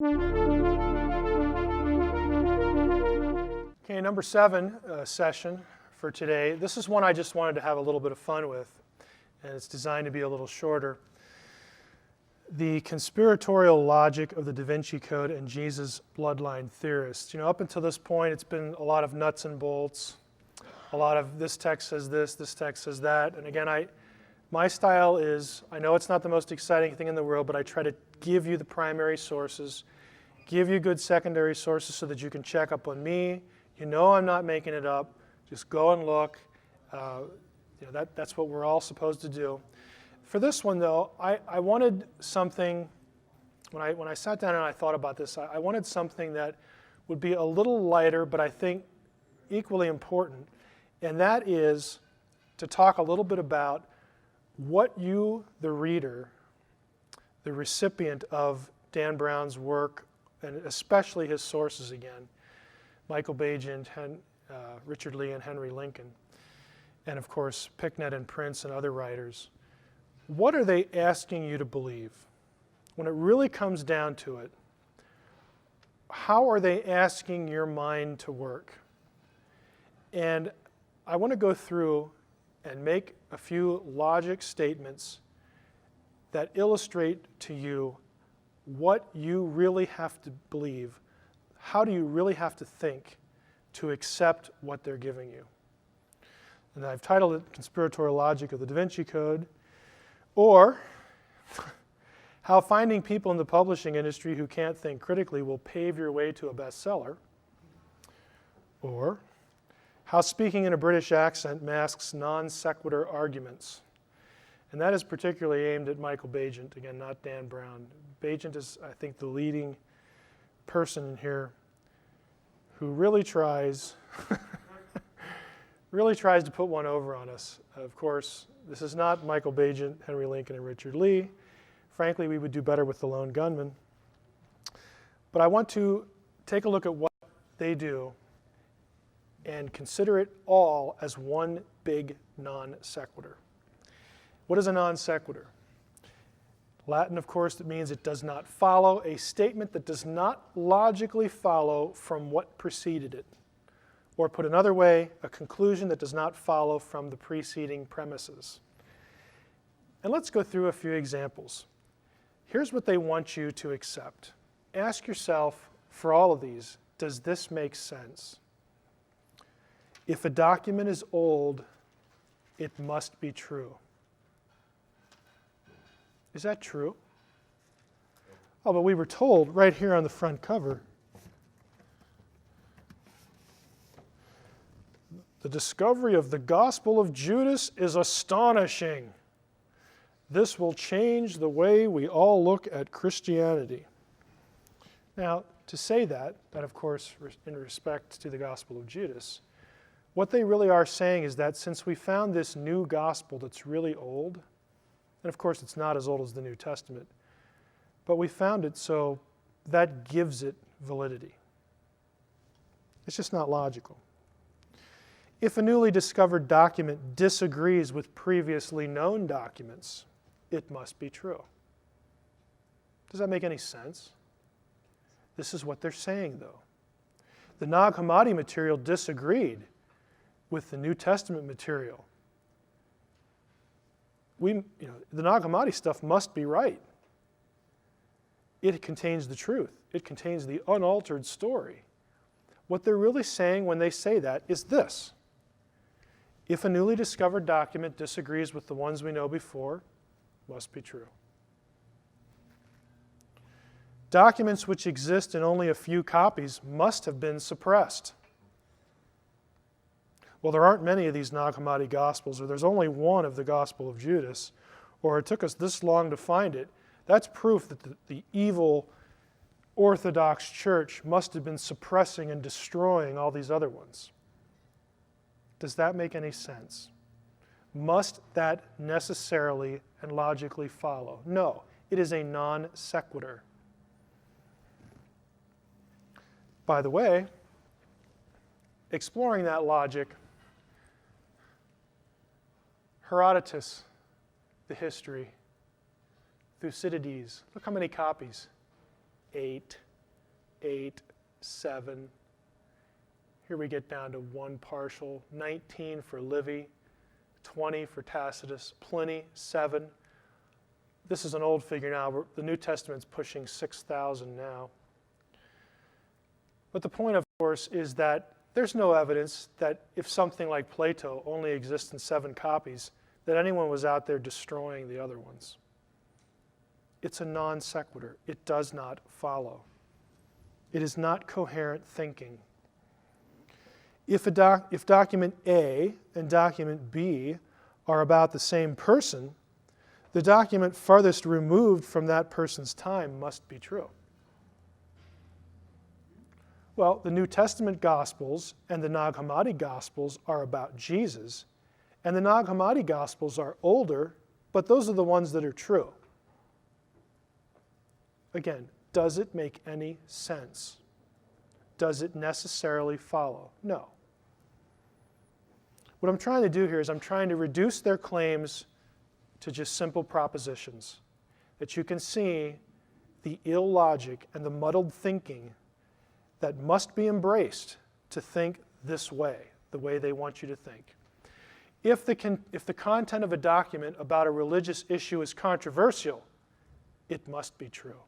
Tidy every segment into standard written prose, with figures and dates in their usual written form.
Okay, number 7 session for today. This is one I just wanted to have a little bit of fun with, and it's designed to be a little shorter. The conspiratorial logic of the DaVinci Code and Jesus' bloodline theorists. You know, up until this point, it's been a lot of nuts and bolts. A lot of this text says this text says that. And again, my style is, I know it's not the most exciting thing in the world, but I try to give you the primary sources, give you good secondary sources so that you can check up on me. You know I'm not making it up. Just go and look. That's what we're all supposed to do. For this one, though, I wanted something, when I sat down and I thought about this, I wanted something that would be a little lighter, but I think equally important, and that is to talk a little bit about what you, the reader, the recipient of Dan Brown's work, and especially his sources again, Michael Bagent, Richard Lee, and Henry Lincoln, and of course Picknett and Prince and other writers. What are they asking you to believe? When it really comes down to it, how are they asking your mind to work? And I want to go through and make a few logic statements that illustrate to you what you really have to believe. How do you really have to think to accept what they're giving you? And I've titled it Conspiratorial Logic of the DaVinci Code, or how finding people in the publishing industry who can't think critically will pave your way to a bestseller, or how speaking in a British accent masks non sequitur arguments. And that is particularly aimed at Michael Bagent, again, not Dan Brown. Bagent is, I think, the leading person here who really tries to put one over on us. Of course, this is not Michael Bagent, Henry Lincoln, and Richard Lee. Frankly, we would do better with the lone gunman. But I want to take a look at what they do and consider it all as one big non sequitur. What is a non sequitur? Latin, of course, that means it does not follow, a statement that does not logically follow from what preceded it. Or put another way, a conclusion that does not follow from the preceding premises. And let's go through a few examples. Here's what they want you to accept. Ask yourself, for all of these, does this make sense? If a document is old, it must be true. Is that true? Oh, but we were told right here on the front cover, the discovery of the Gospel of Judas is astonishing. This will change the way we all look at Christianity. Now, to say that of course, in respect to the Gospel of Judas, what they really are saying is that since we found this new gospel that's really old, and of course it's not as old as the New Testament, but we found it, so that gives it validity. It's just not logical. If a newly discovered document disagrees with previously known documents, it must be true. Does that make any sense? This is what they're saying, though. The Nag Hammadi material disagreed with the New Testament material. The Nag Hammadi stuff must be right. It contains the truth. It contains the unaltered story. What they're really saying when they say that is this. If a newly discovered document disagrees with the ones we know before, must be true. Documents which exist in only a few copies must have been suppressed. Well, there aren't many of these Nag Hammadi Gospels, or there's only one of the Gospel of Judas, or it took us this long to find it. That's proof that the evil Orthodox Church must have been suppressing and destroying all these other ones. Does that make any sense? Must that necessarily and logically follow? No, it is a non sequitur. By the way, exploring that logic, Herodotus, the history, Thucydides, look how many copies. 8. 8, 7. Here we get down to 1 partial, 19 for Livy, 20 for Tacitus, Pliny, 7. This is an old figure now. The New Testament's pushing 6,000 now. But the point, of course, is that there's no evidence that if something like Plato only exists in 7 copies, that anyone was out there destroying the other ones. It's a non sequitur. It does not follow. It is not coherent thinking. If document A and document B are about the same person, the document farthest removed from that person's time must be true. Well, the New Testament Gospels and the Nag Hammadi Gospels are about Jesus, and the Nag Hammadi Gospels are older, but those are the ones that are true. Again, does it make any sense? Does it necessarily follow? No. What I'm trying to do here is I'm trying to reduce their claims to just simple propositions, that you can see the illogic and the muddled thinking that must be embraced to think this way, the way they want you to think. If the content of a document about a religious issue is controversial, it must be true.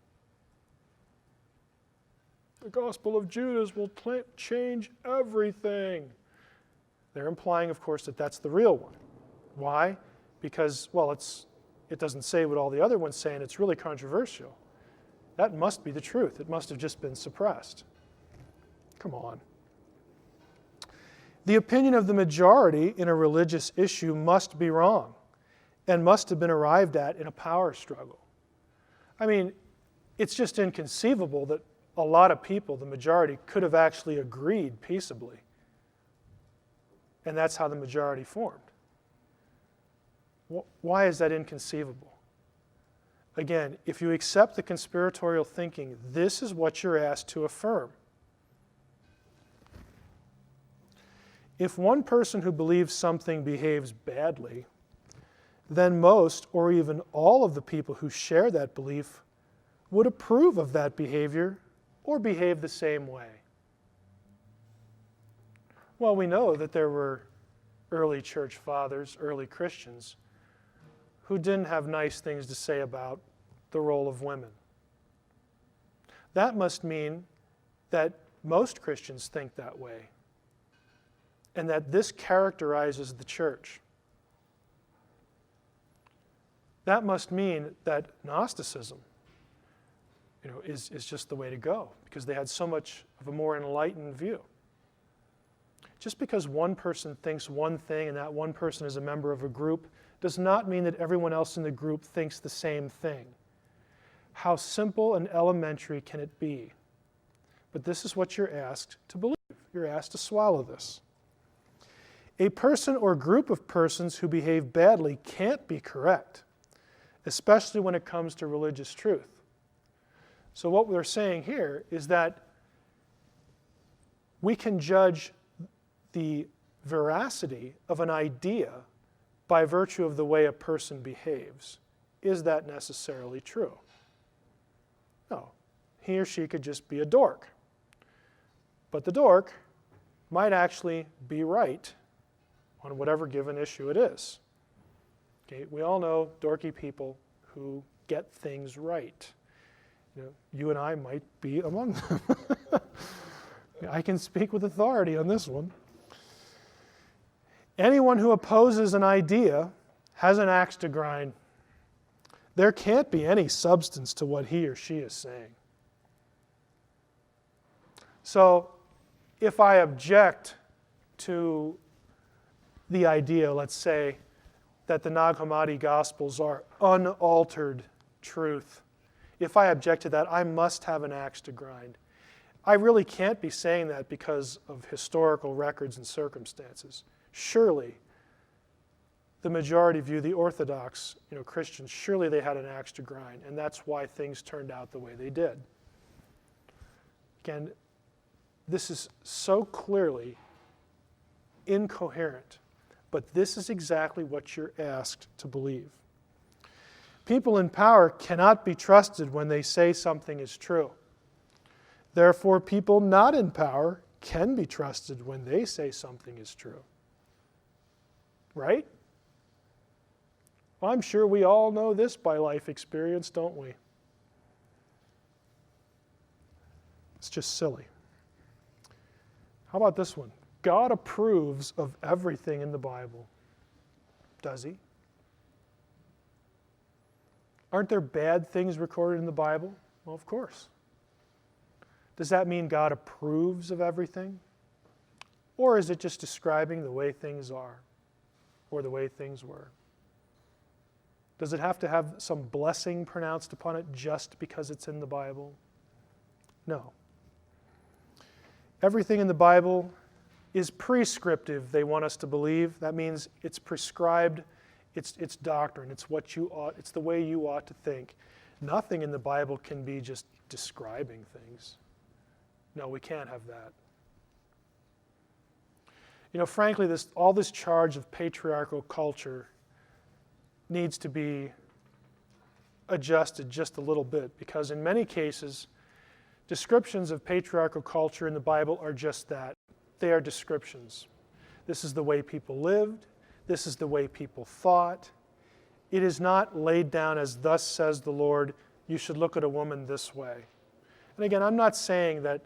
The Gospel of Judas will change everything. They're implying, of course, that that's the real one. Why? Because, well, it doesn't say what all the other ones say, and it's really controversial. That must be the truth. It must have just been suppressed. Come on. The opinion of the majority in a religious issue must be wrong and must have been arrived at in a power struggle. I mean, it's just inconceivable that a lot of people, the majority, could have actually agreed peaceably. And that's how the majority formed. Why is that inconceivable? Again, if you accept the conspiratorial thinking, this is what you're asked to affirm. If one person who believes something behaves badly, then most or even all of the people who share that belief would approve of that behavior or behave the same way. Well, we know that there were early church fathers, early Christians, who didn't have nice things to say about the role of women. That must mean that most Christians think that way, and that this characterizes the church. That must mean that Gnosticism, is just the way to go, because they had so much of a more enlightened view. Just because one person thinks one thing and that one person is a member of a group does not mean that everyone else in the group thinks the same thing. How simple and elementary can it be? But this is what you're asked to believe. You're asked to swallow this. A person or group of persons who behave badly can't be correct, especially when it comes to religious truth. So what we're saying here is that we can judge the veracity of an idea by virtue of the way a person behaves. Is that necessarily true? No. He or she could just be a dork. But the dork might actually be right on whatever given issue it is. Okay, we all know dorky people who get things right. You and I might be among them. I can speak with authority on this one. Anyone who opposes an idea has an axe to grind. There can't be any substance to what he or she is saying. So, if I object to the idea, let's say, that the Nag Hammadi Gospels are unaltered truth, if I object to that, I must have an axe to grind. I really can't be saying that because of historical records and circumstances. Surely, the majority view, the Orthodox Christians, surely they had an axe to grind, and that's why things turned out the way they did. Again, this is so clearly incoherent, but this is exactly what you're asked to believe. People in power cannot be trusted when they say something is true. Therefore, people not in power can be trusted when they say something is true. Right? I'm sure we all know this by life experience, don't we? It's just silly. How about this one? God approves of everything in the Bible. Does he? Aren't there bad things recorded in the Bible? Well, of course. Does that mean God approves of everything? Or is it just describing the way things are or the way things were? Does it have to have some blessing pronounced upon it just because it's in the Bible? No. Everything in the Bible is prescriptive, they want us to believe. That means it's prescribed, it's doctrine, it's the way you ought to think. Nothing in the Bible can be just describing things. No, we can't have that. You know, frankly, all this charge of patriarchal culture needs to be adjusted just a little bit, because in many cases, descriptions of patriarchal culture in the Bible are just that. They are descriptions. This is the way people lived. This is the way people thought. It is not laid down as, thus says the Lord, you should look at a woman this way. And again, I'm not saying that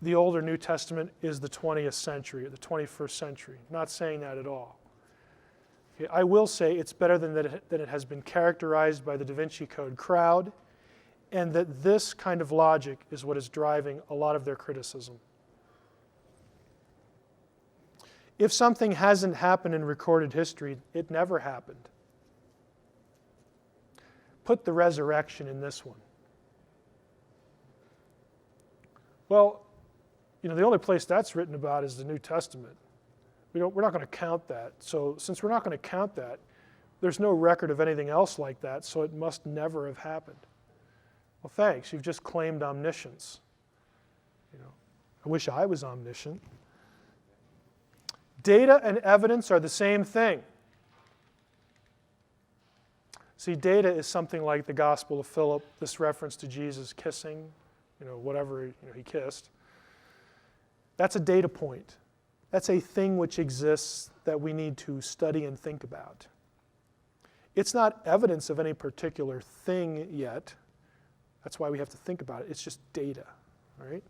the Old or New Testament is the 20th century or the 21st century. I'm not saying that at all. Okay, I will say it's better than that it has been characterized by the DaVinci Code crowd, and that this kind of logic is what is driving a lot of their criticism. If something hasn't happened in recorded history, it never happened. Put the resurrection in this one. Well, you know, the only place that's written about is the New Testament. We're not going to count that. So since we're not going to count that, there's no record of anything else like that, so it must never have happened. Well, thanks. You've just claimed omniscience. You know, I wish I was omniscient. Data and evidence are the same thing. See, data is something like the Gospel of Philip, this reference to Jesus kissing, whatever he kissed. That's a data point. That's a thing which exists that we need to study and think about. It's not evidence of any particular thing yet. That's why we have to think about it. It's just data, right?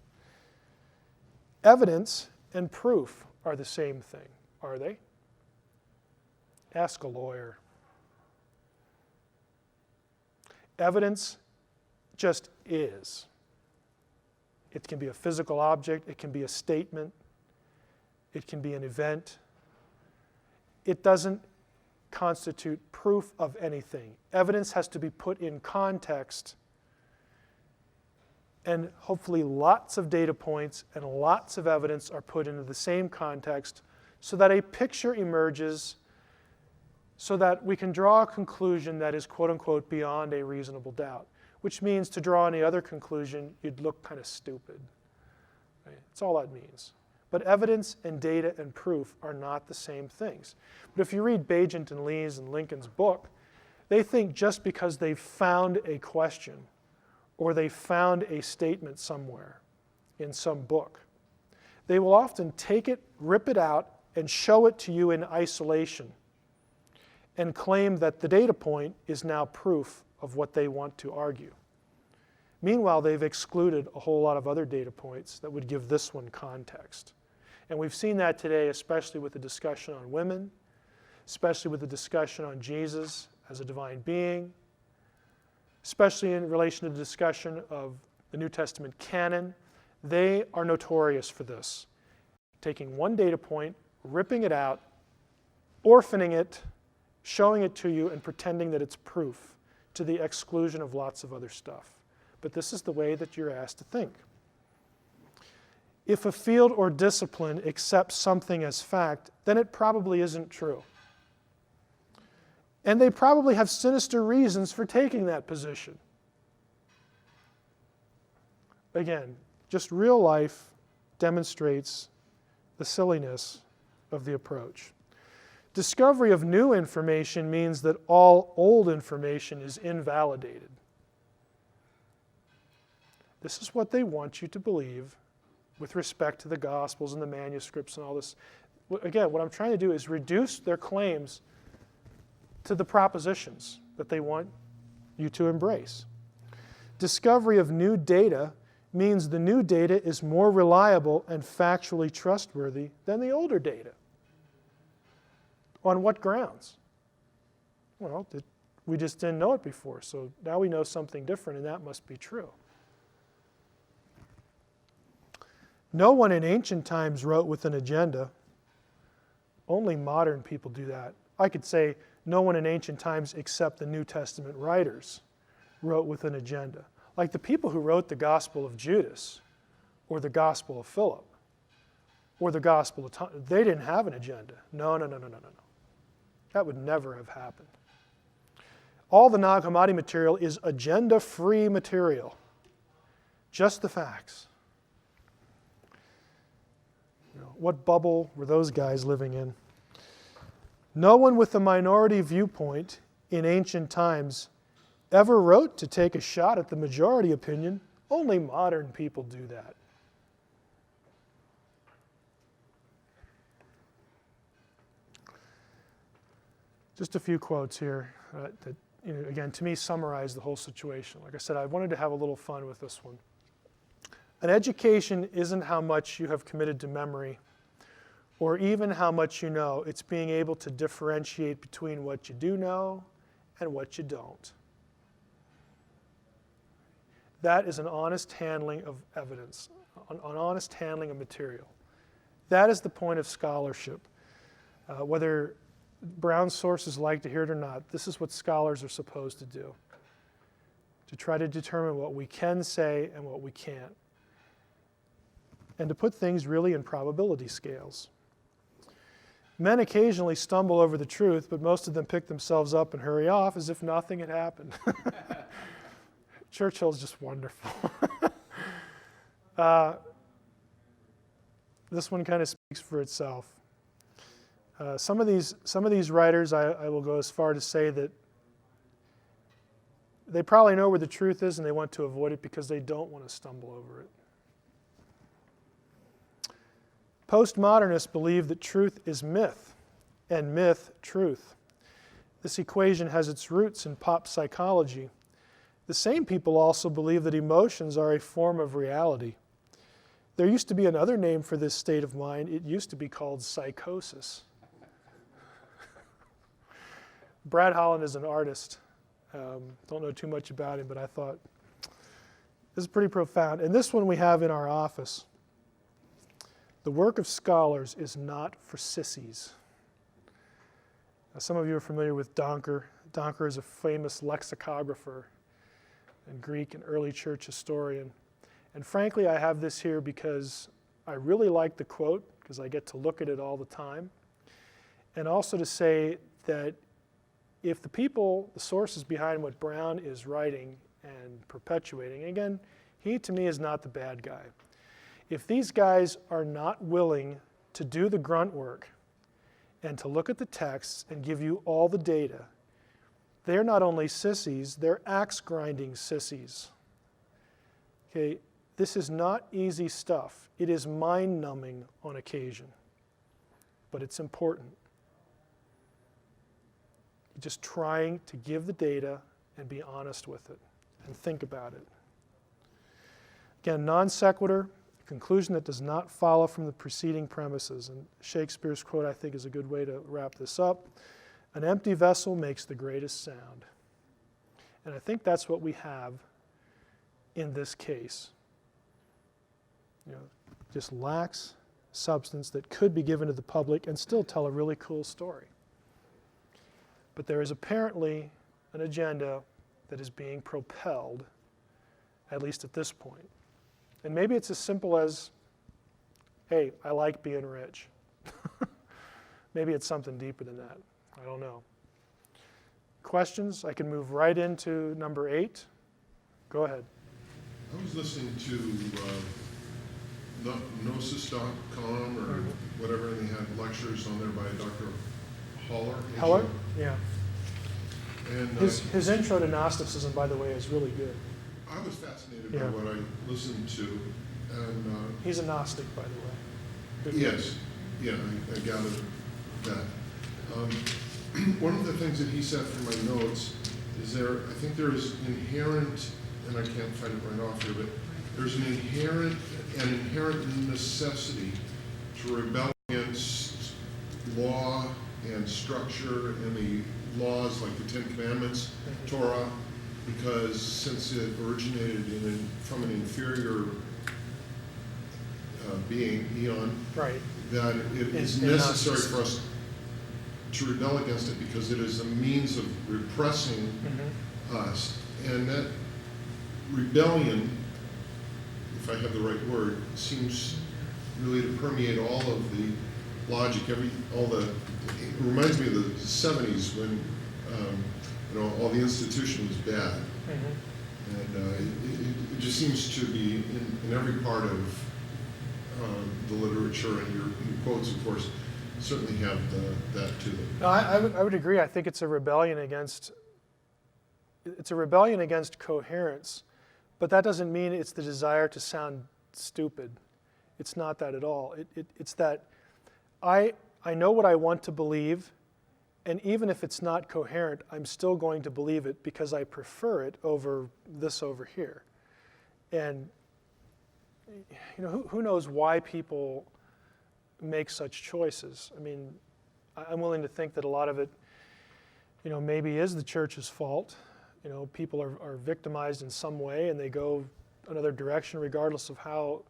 Evidence and proof are the same thing, are they? Ask a lawyer. Evidence just is. It can be a physical object, it can be a statement, it can be an event. It doesn't constitute proof of anything. Evidence has to be put in context, and hopefully lots of data points and lots of evidence are put into the same context so that a picture emerges, so that we can draw a conclusion that is quote-unquote beyond a reasonable doubt, which means to draw any other conclusion, you'd look kind of stupid. Right? That's all that means. But evidence and data and proof are not the same things. But if you read Bagent and Lee's and Lincoln's book, they think just because they've found a question or they found a statement somewhere in some book, they will often take it, rip it out, and show it to you in isolation and claim that the data point is now proof of what they want to argue. Meanwhile, they've excluded a whole lot of other data points that would give this one context. And we've seen that today, especially with the discussion on women, especially with the discussion on Jesus as a divine being, especially in relation to the discussion of the New Testament canon. They are notorious for this. Taking one data point, ripping it out, orphaning it, showing it to you, and pretending that it's proof to the exclusion of lots of other stuff. But this is the way that you're asked to think. If a field or discipline accepts something as fact, then it probably isn't true. And they probably have sinister reasons for taking that position. Again, just real life demonstrates the silliness of the approach. Discovery of new information means that all old information is invalidated. This is what they want you to believe with respect to the Gospels and the manuscripts and all this. Again, what I'm trying to do is reduce their claims to the propositions that they want you to embrace. Discovery of new data means the new data is more reliable and factually trustworthy than the older data. On what grounds? Well, we just didn't know it before, so now we know something different, and that must be true. No one in ancient times wrote with an agenda. Only modern people do that. I could say no one in ancient times except the New Testament writers wrote with an agenda. Like the people who wrote the Gospel of Judas or the Gospel of Philip or the Gospel of Thomas, they didn't have an agenda. No. That would never have happened. All the Nag Hammadi material is agenda-free material. Just the facts. What bubble were those guys living in? No one with a minority viewpoint in ancient times ever wrote to take a shot at the majority opinion. Only modern people do that. Just a few quotes here that, again, to me summarize the whole situation. Like I said, I wanted to have a little fun with this one. An education isn't how much you have committed to memory or even how much you know. It's being able to differentiate between what you do know and what you don't. That is an honest handling of evidence, an honest handling of material. That is the point of scholarship. Whether Brown's sources like to hear it or not, this is what scholars are supposed to do, to try to determine what we can say and what we can't, and to put things really in probability scales. Men occasionally stumble over the truth, but most of them pick themselves up and hurry off as if nothing had happened. Churchill's just wonderful. This one kind of speaks for itself. Some of these writers, I will go as far to say that they probably know where the truth is and they want to avoid it because they don't want to stumble over it. Postmodernists believe that truth is myth and myth truth. This equation has its roots in pop psychology. The same people also believe that emotions are a form of reality. There used to be another name for this state of mind. It used to be called psychosis. Brad Holland is an artist. Don't know too much about him, but I thought this is pretty profound. And this one we have in our office. The work of scholars is not for sissies. Now, some of you are familiar with Donker. Donker is a famous lexicographer and Greek and early church historian. And frankly, I have this here because I really like the quote, because I get to look at it all the time. And also to say that if the sources behind what Brown is writing and perpetuating, again, he to me is not the bad guy. If these guys are not willing to do the grunt work and to look at the texts and give you all the data, they're not only sissies, they're axe-grinding sissies. Okay, this is not easy stuff. It is mind-numbing on occasion, but it's important. Just trying to give the data and be honest with it and think about it. Again, non sequitur, conclusion that does not follow from the preceding premises. And Shakespeare's quote, I think, is a good way to wrap this up. An empty vessel makes the greatest sound. And I think that's what we have in this case. Just lacks substance that could be given to the public and still tell a really cool story. But there is apparently an agenda that is being propelled, at least at this point. And maybe it's as simple as, hey, I like being rich. Maybe it's something deeper than that. I don't know. Questions? I can move right into number 8. Go ahead. I was listening to Gnosis.com or whatever, and they had lectures on there by Dr. Heller? Yeah. And His intro to Gnosticism, by the way, is really good. I was fascinated Yeah. by what I listened to, and He's a Gnostic, by the way. Good yes, yeah, I gathered that. One of the things that he said from my notes is I think there is inherent, and I can't find it right off here, but there's an inherent necessity to rebel against law and structure and the laws like the Ten Commandments, Torah, because since it originated from an inferior being, Eon, Right. that it is In necessary Gnosticism. for us to rebel against it because it is a means of repressing us. And that rebellion, if I have the right word, seems really to permeate all of the logic, it reminds me of the 70s when all the institution was bad. And it just seems to be in every part of the literature, and your quotes, of course, certainly have that to them. No, I would agree. I think it's a rebellion against coherence, but that doesn't mean it's the desire to sound stupid. It's not that at all. It's that I know what I want to believe, and even if it's not coherent, I'm still going to believe it because I prefer it over this over here. And who knows why people make such choices? I mean, I'm willing to think that a lot of it, maybe is the church's fault. People are victimized in some way and they go another direction regardless of how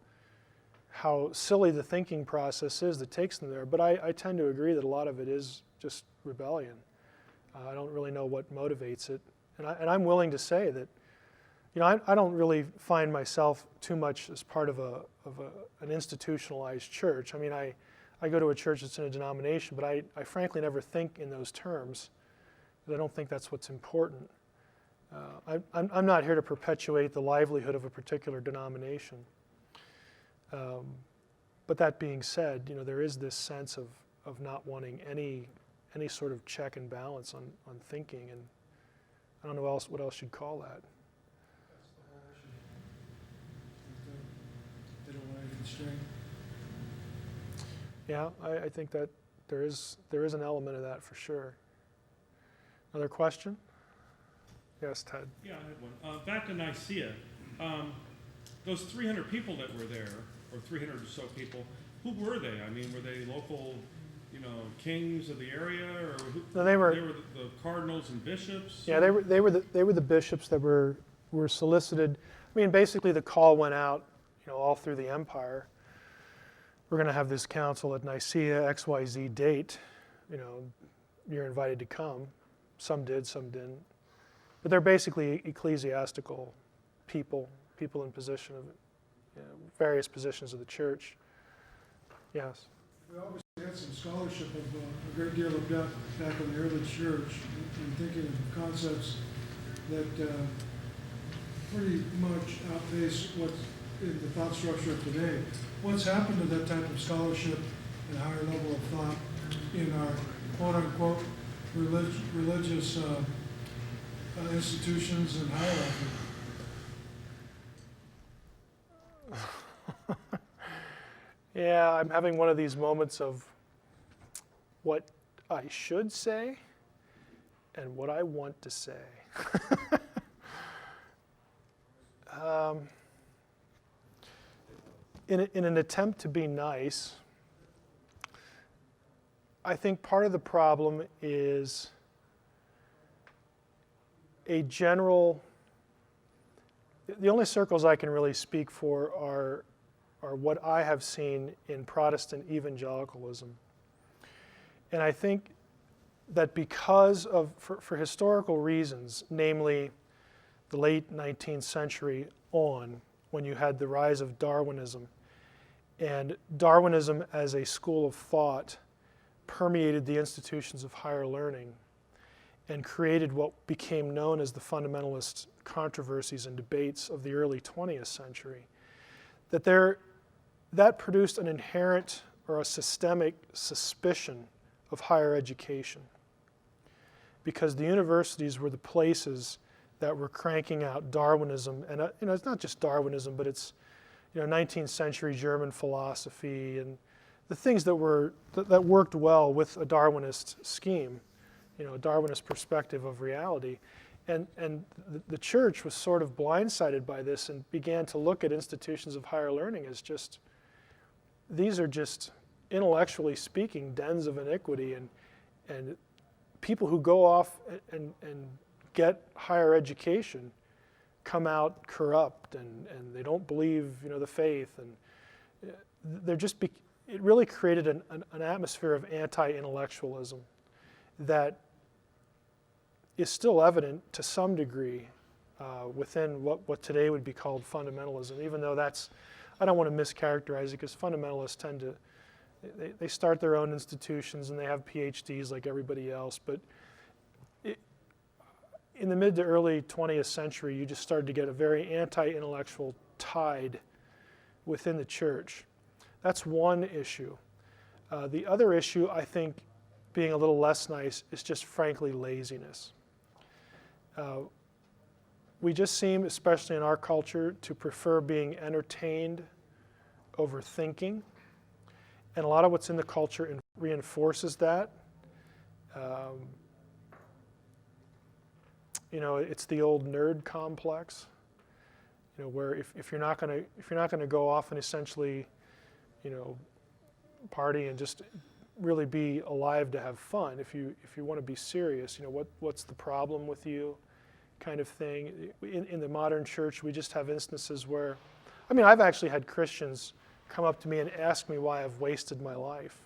silly the thinking process is that takes them there. But I tend to agree that a lot of it is just rebellion. I don't really know what motivates it. And I'm willing to say that, I don't really find myself too much as part of an institutionalized church. I mean, I go to a church that's in a denomination, but I frankly never think in those terms, because I don't think that's what's important. I'm not here to perpetuate the livelihood of a particular denomination. But that being said, there is this sense of not wanting any sort of check and balance on thinking, and I don't know what else you'd call that. That's the whole issue. They don't want any constraint. Yeah, I think that there is an element of that for sure. Another question? Yes, Ted. Yeah, I had one. Back to Nicaea, those 300 people that were there, or 300 or so people, who were they? I mean, were they local, kings of the area, or who? No, they were the cardinals and bishops. Yeah, they were the bishops that were solicited. I mean, basically the call went out, all through the empire. We're going to have this council at Nicaea, XYZ date. You're invited to come. Some did, some didn't. But they're basically ecclesiastical people in position of various positions of the church. Yes. We obviously had some scholarship of a great deal of depth back in the early church in thinking of concepts that pretty much outpace what's in the thought structure of today. What's happened to that type of scholarship and higher level of thought in our quote-unquote religious institutions and hierarchy? Yeah, I'm having one of these moments of what I should say and what I want to say. In an attempt to be nice, I think part of the problem is a general, the only circles I can really speak for are what I have seen in Protestant evangelicalism. And I think that because of, for historical reasons, namely the late 19th century on, when you had the rise of Darwinism, and Darwinism as a school of thought permeated the institutions of higher learning and created what became known as the fundamentalist controversies and debates of the early 20th century, that produced an inherent or a systemic suspicion of higher education, because the universities were the places that were cranking out Darwinism, and it's not just Darwinism, but it's 19th century German philosophy and the things that worked well with a Darwinist scheme, a Darwinist perspective of reality. And the church was sort of blindsided by this and began to look at institutions of higher learning as these are just, intellectually speaking, dens of iniquity, and people who go off and get higher education come out corrupt, and they don't believe the faith, and it really created an atmosphere of anti-intellectualism that is still evident to some degree within what today would be called fundamentalism, even though I don't want to mischaracterize it, because fundamentalists tend to, they start their own institutions and they have PhDs like everybody else, but in the mid to early 20th century, you just started to get a very anti-intellectual tide within the church. That's one issue. The other issue, I think, being a little less nice, is just frankly laziness. We just seem, especially in our culture, to prefer being entertained over thinking. And a lot of what's in the culture reinforces that. It's the old nerd complex, where if you're not going to go off and essentially, party and just really be alive to have fun, if you want to be serious, what's the problem with you, kind of thing. In the modern church, we just have instances where, I've actually had Christians come up to me and ask me why I've wasted my life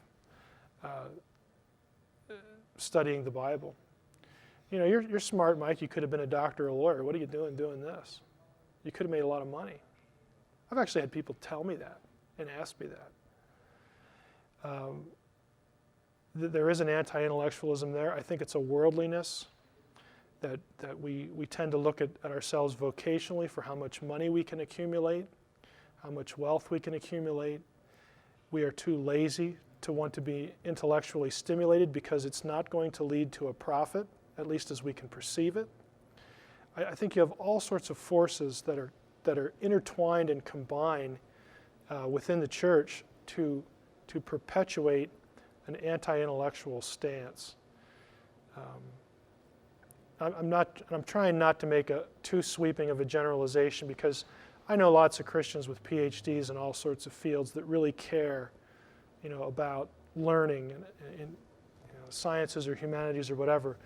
studying the Bible. You're smart, Mike. You could have been a doctor or a lawyer. What are you doing this? You could have made a lot of money. I've actually had people tell me that and ask me that. There is an anti-intellectualism there. I think it's a worldliness that we tend to look at ourselves vocationally for how much money we can accumulate, how much wealth we can accumulate. We are too lazy to want to be intellectually stimulated because it's not going to lead to a profit, at least as we can perceive it. I think you have all sorts of forces that are intertwined and combined within the church to perpetuate an anti-intellectual stance. I'm trying not to make too sweeping of a generalization, because I know lots of Christians with PhDs in all sorts of fields that really care, about learning in sciences or humanities or whatever.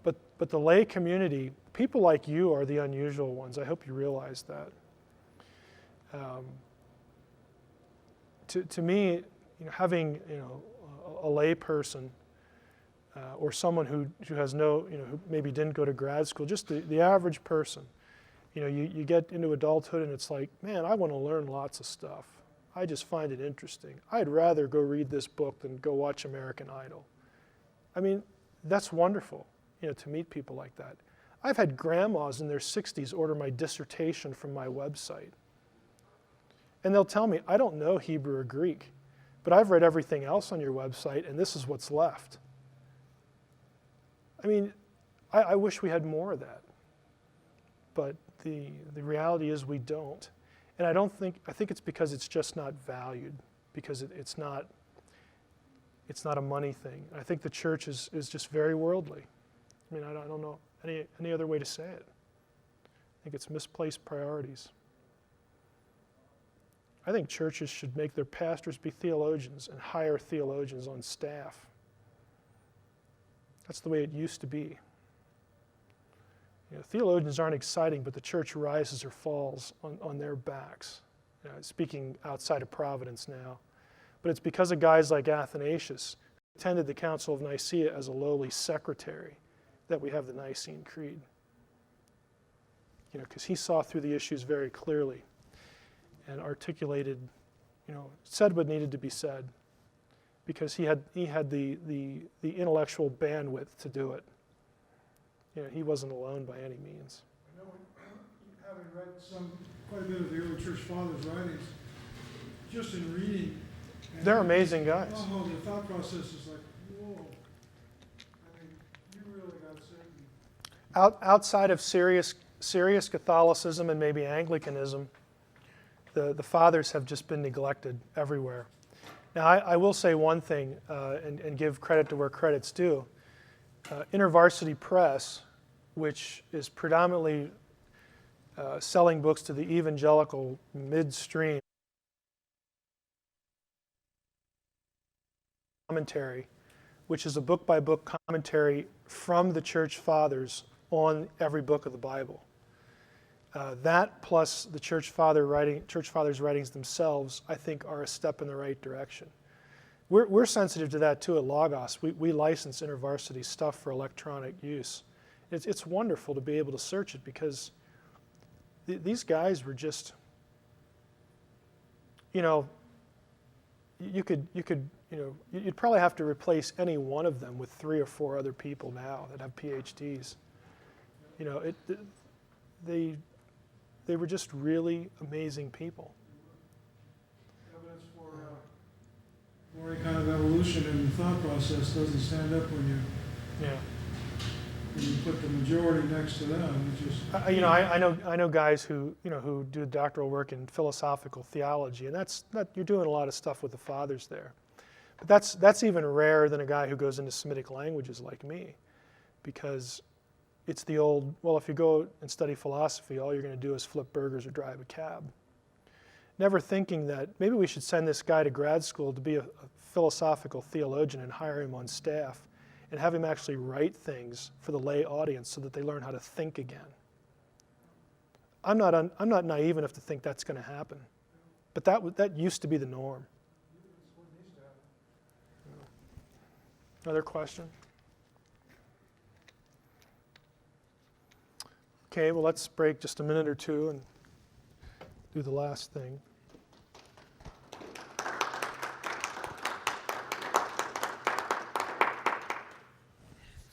But the lay community, people like you are the unusual ones. I hope you realize that. To me, having a lay person or someone who has who maybe didn't go to grad school, just the average person, you get into adulthood and it's like, man, I want to learn lots of stuff. I just find it interesting. I'd rather go read this book than go watch American Idol. That's wonderful, to meet people like that. I've had grandmas in their 60s order my dissertation from my website. And they'll tell me, I don't know Hebrew or Greek, but I've read everything else on your website, and this is what's left. I wish we had more of that. But the reality is we don't. And I think it's because it's just not valued, because it's not a money thing. I think the church is just very worldly. I don't know any other way to say it. I think it's misplaced priorities. I think churches should make their pastors be theologians and hire theologians on staff. That's the way it used to be. Theologians aren't exciting, but the church rises or falls on their backs. Speaking outside of Providence now. But it's because of guys like Athanasius, who attended the Council of Nicaea as a lowly secretary, that we have the Nicene Creed. Because he saw through the issues very clearly and articulated, said what needed to be said, because he had the intellectual bandwidth to do it. He wasn't alone by any means. I know, having read quite a bit of the early church fathers' writings, just in reading, They're amazing guys. The thought process is like, whoa. You really got to say. Outside of serious serious Catholicism and maybe Anglicanism, the fathers have just been neglected everywhere. Now, I will say one thing and give credit to where credit's due. InterVarsity Press, which is predominantly selling books to the evangelical midstream, commentary, which is a book-by-book commentary from the church fathers on every book of the Bible. That plus the church fathers' writings themselves, I think, are a step in the right direction. We're sensitive to that too at Logos. We license InterVarsity stuff for electronic use. It's wonderful to be able to search it because these guys were just, you'd probably have to replace any one of them with 3 or 4 other people now that have PhDs. They were just really amazing people. Evidence for any kind of evolution in the thought process doesn't stand up when you put the majority next to them. It just I know guys who do doctoral work in philosophical theology, and you're doing a lot of stuff with the fathers there. But that's even rarer than a guy who goes into Semitic languages like me, because it's the old, well, if you go and study philosophy, all you're going to do is flip burgers or drive a cab. Never thinking that maybe we should send this guy to grad school to be a philosophical theologian and hire him on staff and have him actually write things for the lay audience so that they learn how to think again. I'm not naive enough to think that's going to happen, but that used to be the norm. Another question? Okay, well, let's break just a minute or two and do the last thing.